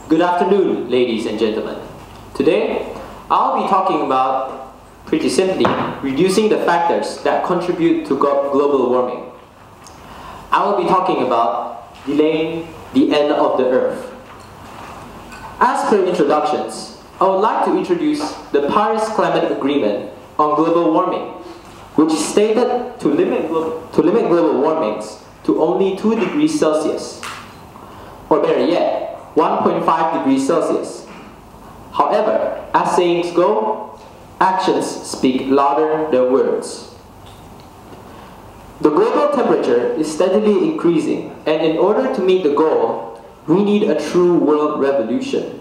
Good afternoon, ladies and gentlemen. Today, I'll be talking about, pretty simply, reducing the factors that contribute to global warming. I will be talking about delaying the end of the Earth. As per introductions, I would like to introduce the Paris Climate Agreement on global warming, which stated to limit global warmings to only 2 degrees Celsius, or better yet, 1.5 degrees Celsius. However, as sayings go, actions speak louder than words. The global temperature is steadily increasing, and in order to meet the goal, we need a true world revolution.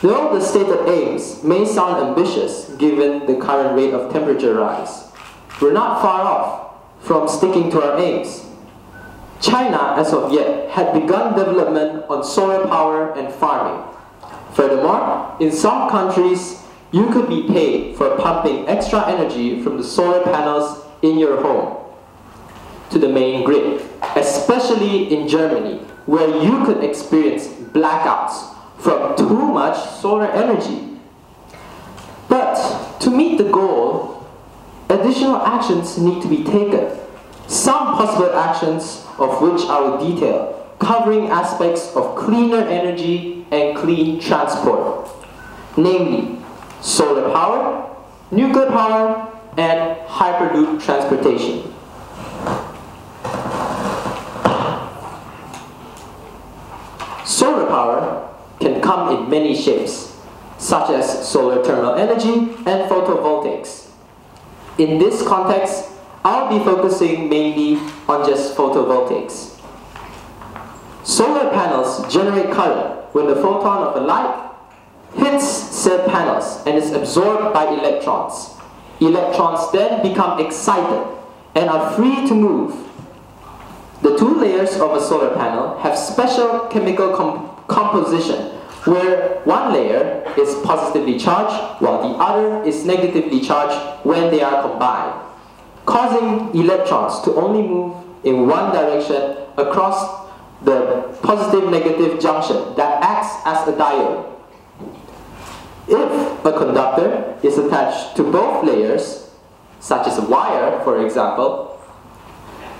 Though the stated aims may sound ambitious given the current rate of temperature rise, we're not far off from sticking to our aims. China, as of yet, had begun development on solar power and farming. Furthermore, in some countries, you could be paid for pumping extra energy from the solar panels in your home to the main grid, especially in Germany, where you could experience blackouts from too much solar energy. But to meet the goal, additional actions need to be taken. Some possible actions of which I will detail, covering aspects of cleaner energy and clean transport, namely solar power, nuclear power, and Hyperloop transportation. Solar power can come in many shapes, such as solar thermal energy and photovoltaics. In this context, I'll be focusing mainly on just photovoltaics. Solar panels generate current when the photon of a light hits said panels and is absorbed by electrons. Electrons then become excited and are free to move. The 2 layers of a solar panel have special chemical composition where one layer is positively charged while the other is negatively charged when they are combined, causing electrons to only move in one direction across the positive-negative junction that acts as a diode. If a conductor is attached to both layers, such as a wire, for example,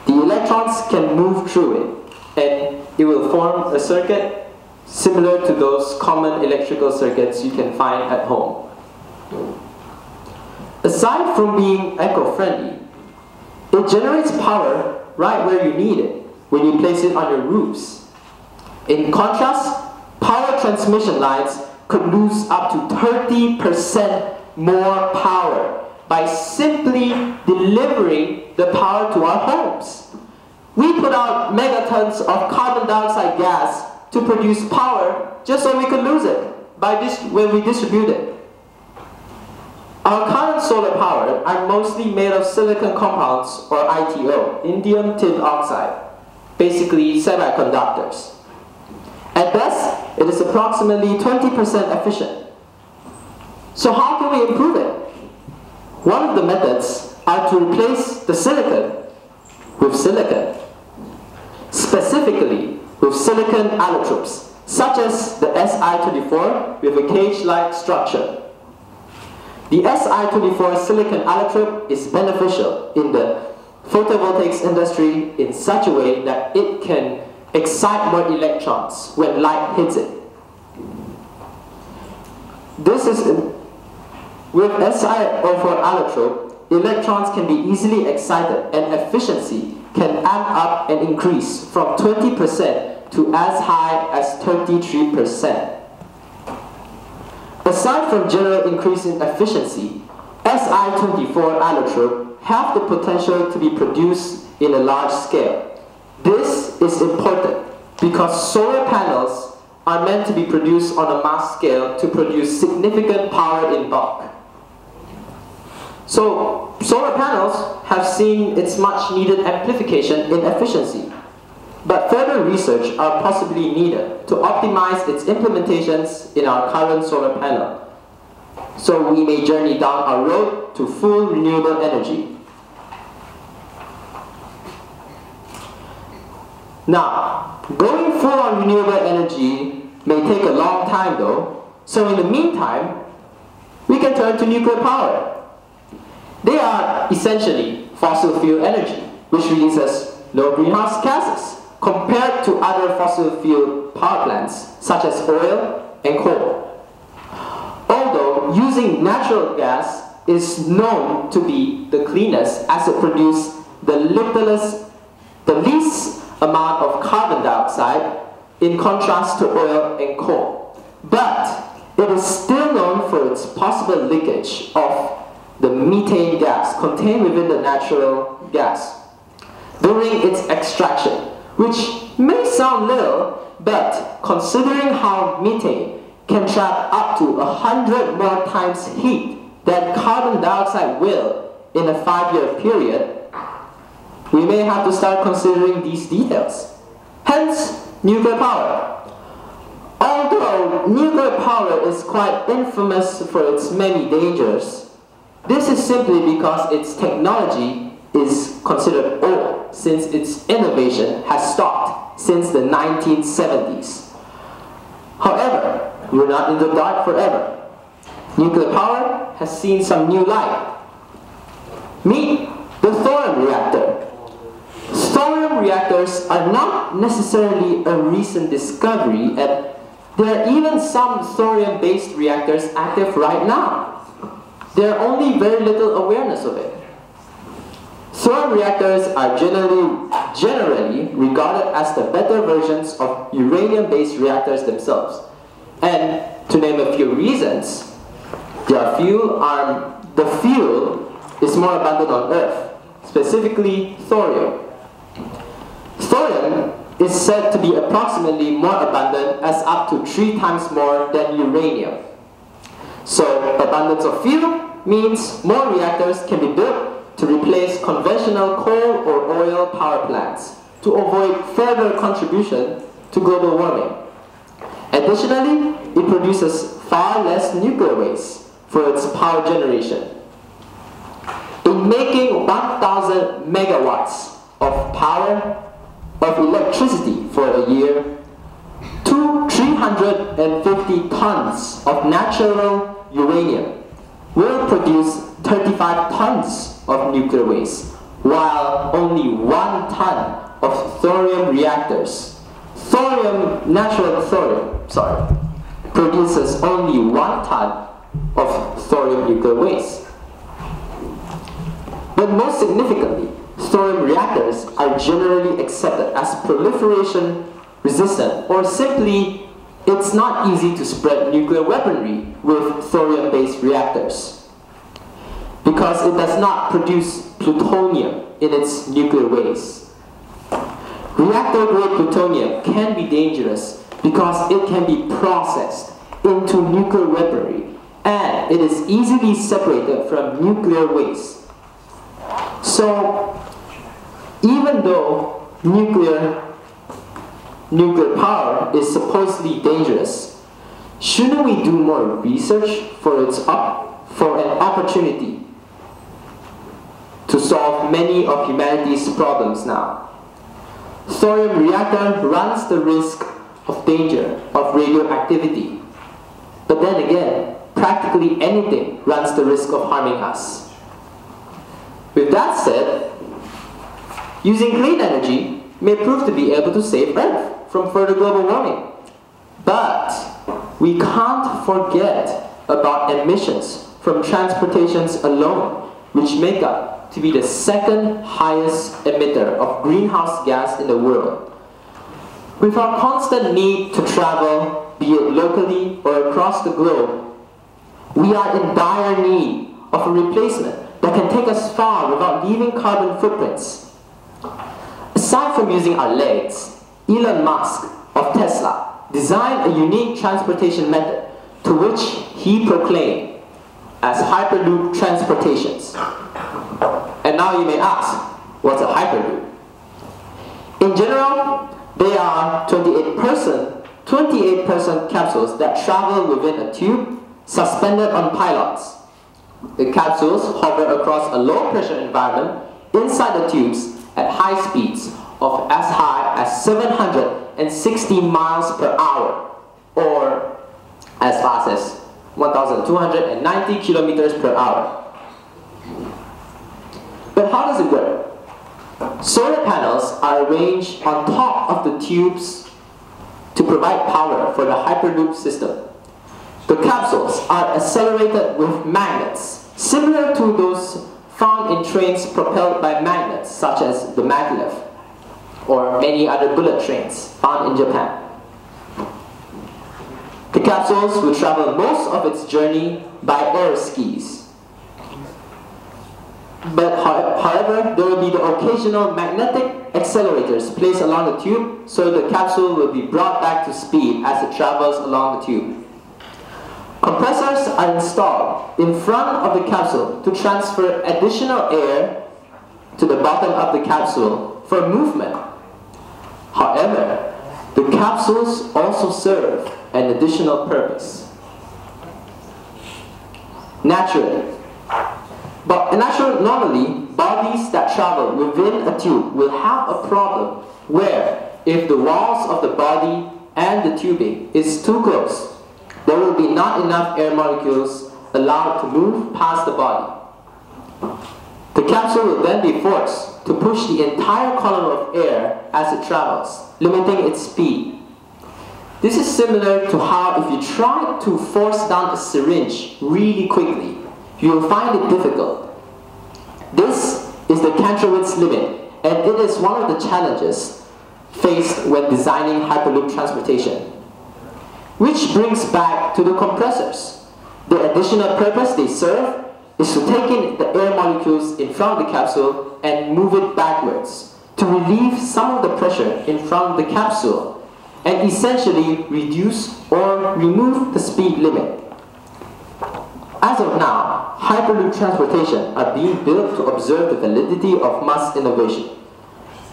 the electrons can move through it, and it will form a circuit similar to those common electrical circuits you can find at home. Aside from being eco-friendly, it generates power right where you need it, when you place it on your roofs. In contrast, power transmission lines could lose up to 30% more power by simply delivering the power to our homes. We put out megatons of carbon dioxide gas to produce power just so we could lose it when we distribute it. Our current solar power are mostly made of silicon compounds, or ITO, indium tin oxide, basically semiconductors. At best, it is approximately 20% efficient. So how can we improve it? One of the methods are to replace the silicon with silicon, specifically with silicon allotropes, such as the Si-24 with a cage-like structure. The Si-24 silicon allotrope is beneficial in the photovoltaics industry in such a way that it can excite more electrons when light hits it. With Si-04 allotrope, electrons can be easily excited and efficiency can amp up and increase from 20% to as high as 33%. Aside from general increase in efficiency, Si-24 allotrope have the potential to be produced in a large scale. This is important because solar panels are meant to be produced on a mass scale to produce significant power in bulk. So, solar panels have seen its much needed amplification in efficiency, but further research are possibly needed to optimize its implementations in our current solar panel, so we may journey down our road to full renewable energy. Now, going full on renewable energy may take a long time though, so in the meantime, we can turn to nuclear power. They are essentially fossil fuel energy, which releases no greenhouse gases compared to other fossil fuel power plants, such as oil and coal. Although using natural gas is known to be the cleanest as it produces the least amount of carbon dioxide in contrast to oil and coal. But it is still known for its possible leakage of the methane gas contained within the natural gas during its extraction, which may sound little, but considering how methane can trap up to 100 more times heat than carbon dioxide will in a 5-year period, we may have to start considering these details. Hence, nuclear power. Although nuclear power is quite infamous for its many dangers, this is simply because its technology is considered old, since its innovation has stopped since the 1970s. However, we're not in the dark forever. Nuclear power has seen some new light. Meet the Thorium Reactor. Thorium reactors are not necessarily a recent discovery, and there are even some thorium-based reactors active right now. There are only very little awareness of it. Thorium reactors are generally regarded as the better versions of uranium-based reactors themselves. And to name a few reasons, the fuel is more abundant on Earth, specifically thorium. Thorium is said to be approximately more abundant as up to 3 times more than uranium. So abundance of fuel means more reactors can be built to replace conventional coal or oil power plants to avoid further contribution to global warming. Additionally, it produces far less nuclear waste for its power generation. In making 1,000 megawatts of power of electricity for a year, 350 tons of natural uranium will produce 35 tons of nuclear waste, while only 1 ton of thorium reactors, produces only 1 ton of thorium nuclear waste. But most significantly, thorium reactors are generally accepted as proliferation resistant, or simply, it's not easy to spread nuclear weaponry with thorium-based reactors, because it does not produce plutonium in its nuclear waste. Reactor-grade plutonium can be dangerous because it can be processed into nuclear weaponry, and it is easily separated from nuclear waste. So, even though nuclear power is supposedly dangerous, shouldn't we do more research for an opportunity to solve many of humanity's problems now? Thorium reactor runs the risk of danger of radioactivity, but then again, practically anything runs the risk of harming us. With that said, using clean energy may prove to be able to save Earth from further global warming. But we can't forget about emissions from transportations alone, which make up to be the 2nd highest emitter of greenhouse gas in the world. With our constant need to travel, be it locally or across the globe, we are in dire need of a replacement that can take us far without leaving carbon footprints. Aside from using our legs, Elon Musk of Tesla designed a unique transportation method to which he proclaimed as Hyperloop Transportations. And now you may ask, what's a Hyperloop? In general, they are 28-person capsules that travel within a tube suspended on pylons. The capsules hover across a low-pressure environment inside the tubes at high speeds of as high as 760 miles per hour. or as fast as 1,290 kilometers per hour. But how does it work? Solar panels are arranged on top of the tubes to provide power for the Hyperloop system. The capsules are accelerated with magnets, similar to those found in trains propelled by magnets, such as the maglev, or many other bullet trains found in Japan. The capsules will travel most of its journey by air skis. But however, there will be the occasional magnetic accelerators placed along the tube, so the capsule will be brought back to speed as it travels along the tube. Compressors are installed in front of the capsule to transfer additional air to the bottom of the capsule for movement. However, the capsules also serve an additional purpose. Normally, bodies that travel within a tube will have a problem where if the walls of the body and the tubing is too close, there will be not enough air molecules allowed to move past the body. The capsule will then be forced to push the entire column of air as it travels, limiting its speed. This is similar to how if you try to force down a syringe really quickly, you will find it difficult. This is the Kantrowitz limit, and it is one of the challenges faced when designing Hyperloop transportation. Which brings back to the compressors. The additional purpose they serve is to take in the air molecules in front of the capsule and move it backwards to relieve some of the pressure in front of the capsule and essentially reduce or remove the speed limit. As of now, Hyperloop transportation are being built to observe the validity of mass innovation.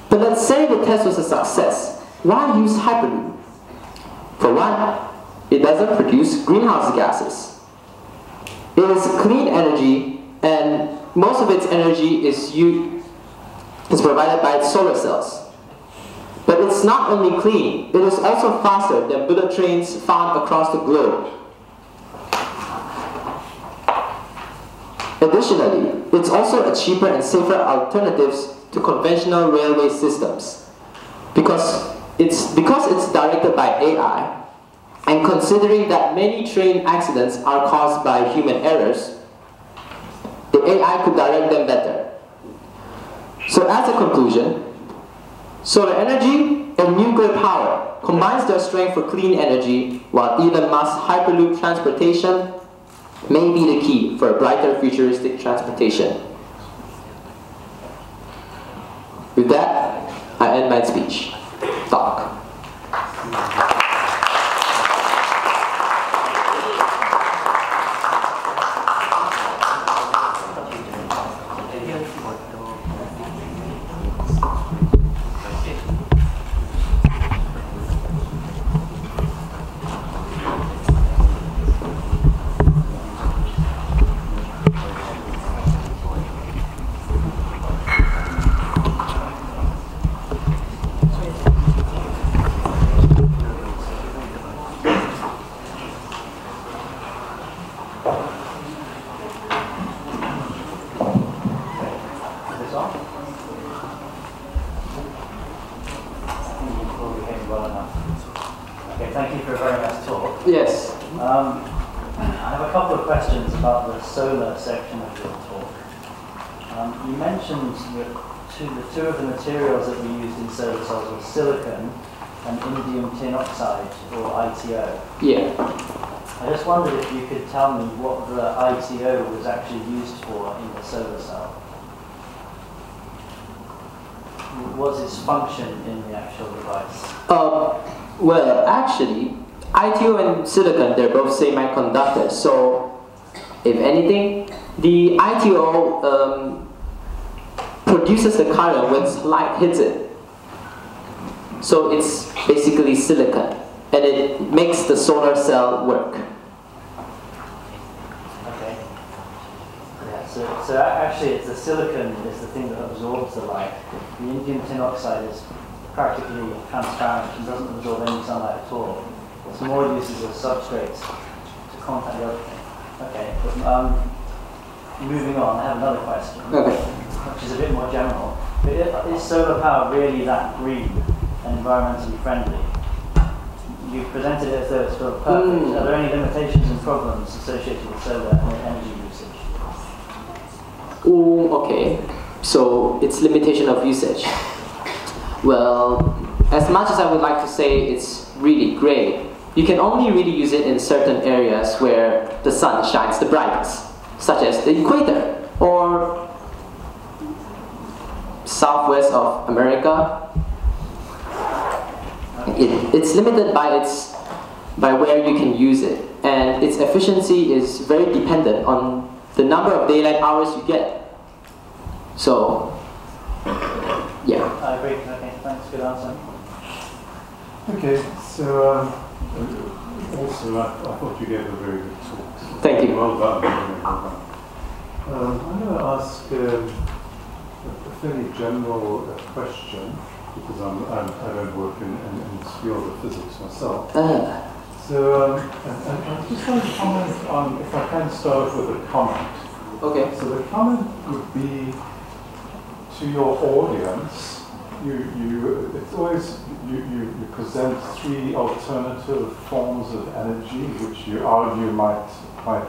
But let's say the test was a success. Why use Hyperloop? For one, it doesn't produce greenhouse gases. It is clean energy, and most of its energy is provided by its solar cells. But it's not only clean, it is also faster than bullet trains found across the globe. Additionally, it's also a cheaper and safer alternative to conventional railway systems. Because it's directed by AI, and considering that many train accidents are caused by human errors, the AI could direct them better. So as a conclusion, solar energy and nuclear power combines their strength for clean energy, while Elon Musk's Hyperloop transportation may be the key for a brighter futuristic transportation. With that, I end my speech. Talk. Yes. I have a couple of questions about the solar section of your talk. You mentioned that two of the materials that we used in solar cells were silicon and indium tin oxide, or ITO. Yeah. I just wondered if you could tell me what the ITO was actually used for in the solar cell. What's its function in the actual device? Well, actually, ITO and silicon, they're both semiconductors. So, if anything, the ITO produces the current when light hits it. So it's basically silicon, and it makes the solar cell work. Okay. Yeah. So actually, it's the silicon is the thing that absorbs the light. The indium tin oxide is practically transparent and doesn't absorb any sunlight at all. some more uses of substrates to contact the other thing. Okay, moving on, I have another question, which is a bit more general. Is solar power really that green and environmentally friendly? You presented it as though it's sort of perfect. Are there any limitations and problems associated with solar energy usage? Okay, so it's limitation of usage. Well, as much as I would like to say it's really great, you can only really use it in certain areas where the sun shines the brightest, such as the equator or southwest of America. It's limited by where you can use it, and its efficiency is very dependent on the number of daylight hours you get. So, yeah. I agree. Okay, thanks. Good answer. Okay, so also I thought you gave a very good talk. Thank you. Well done. I'm going to ask a fairly general question, because I don't work in this field of physics myself. So I just want to comment on, if I can start off with a comment. Okay. So the comment would be to your audience. It's always you present three alternative forms of energy, which you argue might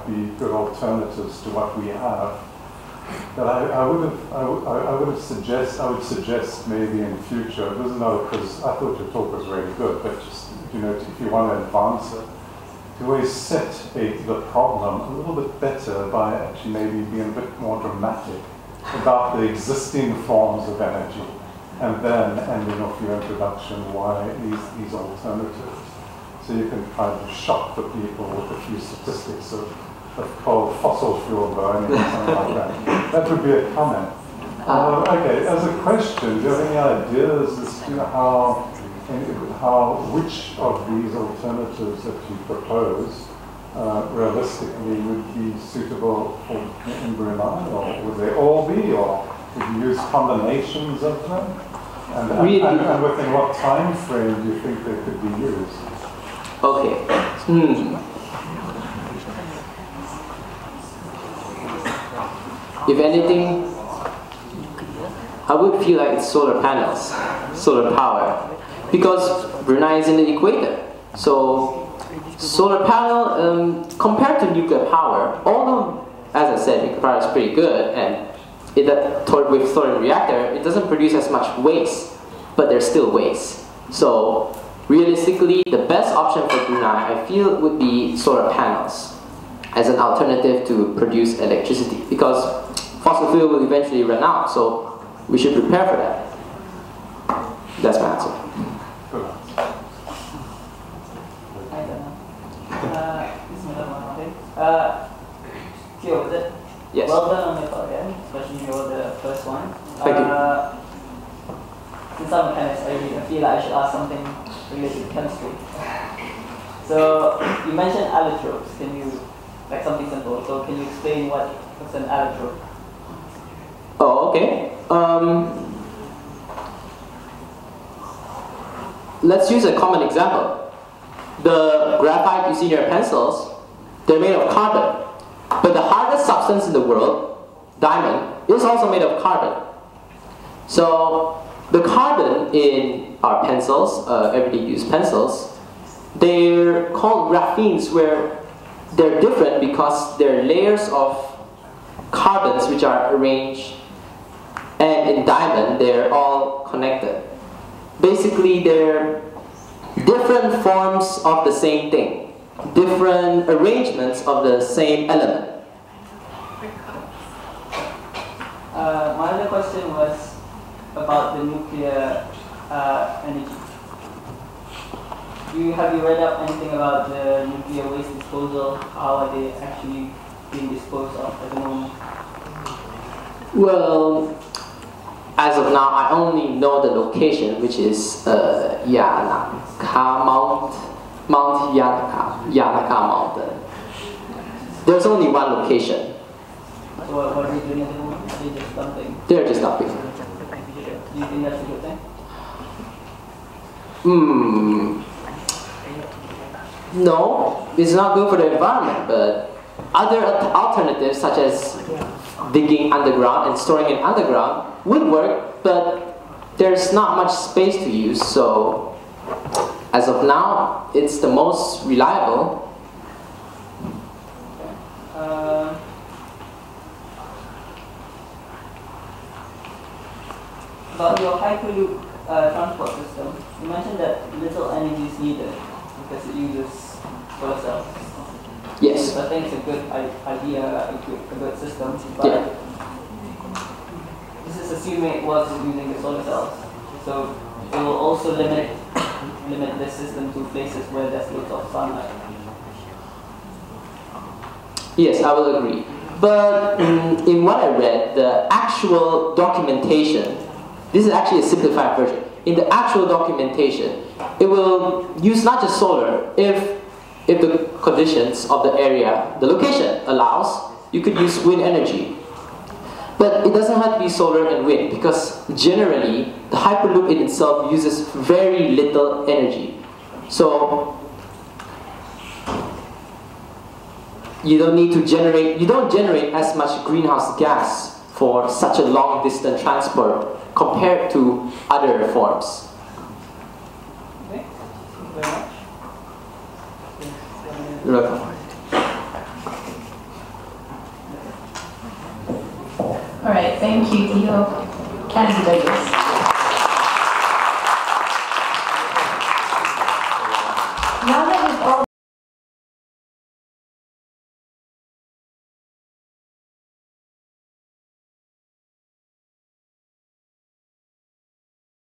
be good alternatives to what we have. But I would suggest maybe in future. It doesn't know, because I thought your talk was really good, but just if you want to advance it, to always set the problem a little bit better by actually maybe being a bit more dramatic about the existing forms of energy, and then ending off your introduction why these alternatives. So you can kind of shock the people with a few statistics of coal, fossil fuel burning, or something like that. That would be a comment. Okay, as a question, do you have any ideas as to which of these alternatives that you propose realistically would be suitable in Brunei, or would they all be, or would you use combinations of them? And within what time frame do you think they could be used? Okay. If anything, I would feel like it's solar panels, solar power, because Brunei is in the equator. So solar panel, compared to nuclear power, although, as I said, nuclear power is pretty good, and with Thorium Reactor, it doesn't produce as much waste, but there's still waste. So realistically, the best option for Brunei, I feel, would be solar panels as an alternative to produce electricity, because fossil fuel will eventually run out, so we should prepare for that. That's my answer. Teo, is it? Yes. Well done on your talk, especially the first one. Thank you. Since I'm a chemist, I feel like I should ask something related to chemistry. So you mentioned allotropes. Can you, like something simple? So can you explain what's an allotrope? Oh, okay. Let's use a common example. The graphite you see in your pencils, they're made of carbon. But the hardest substance in the world, diamond, is also made of carbon. So the carbon in our pencils, everyday use pencils, they're called graphene, where they're different because they're layers of carbons which are arranged, and in diamond they're all connected. Basically, they're different forms of the same thing, different arrangements of the same element. My other question was about the nuclear energy. Have you read up anything about the nuclear waste disposal? How are they actually being disposed of at the moment? Well, as of now, I only know the location, which is Yanaka Mount Yanaka Mountain. There's only one location. So what are they doing at the moment? Are they just dumping? They're just dumping. Do you think that's a good thing? no, it's not good for the environment, but other alternatives such as digging underground and storing it underground would work, but there's not much space to use, so as of now, it's the most reliable. About your Hyperloop transport system, you mentioned that little energy is needed because it uses solar cells. Yes. I think it's a good idea, a good system, but Yeah. this is assuming it works using the solar cells. So it will also limit this system to places where there's lots of sunlight. Yes, I will agree. But in what I read, the actual documentation, this is actually a simplified version. In the actual documentation, it will use not just solar. If the conditions of the area, the location allows, you could use wind energy. But it doesn't have to be solar and wind, because generally, the Hyperloop in itself uses very little energy. So you don't need to generate, you don't generate as much greenhouse gas for such a long distance transport compared to other forms. Okay, thank you very much. You're welcome. All right, thank you, Teo. Candidates.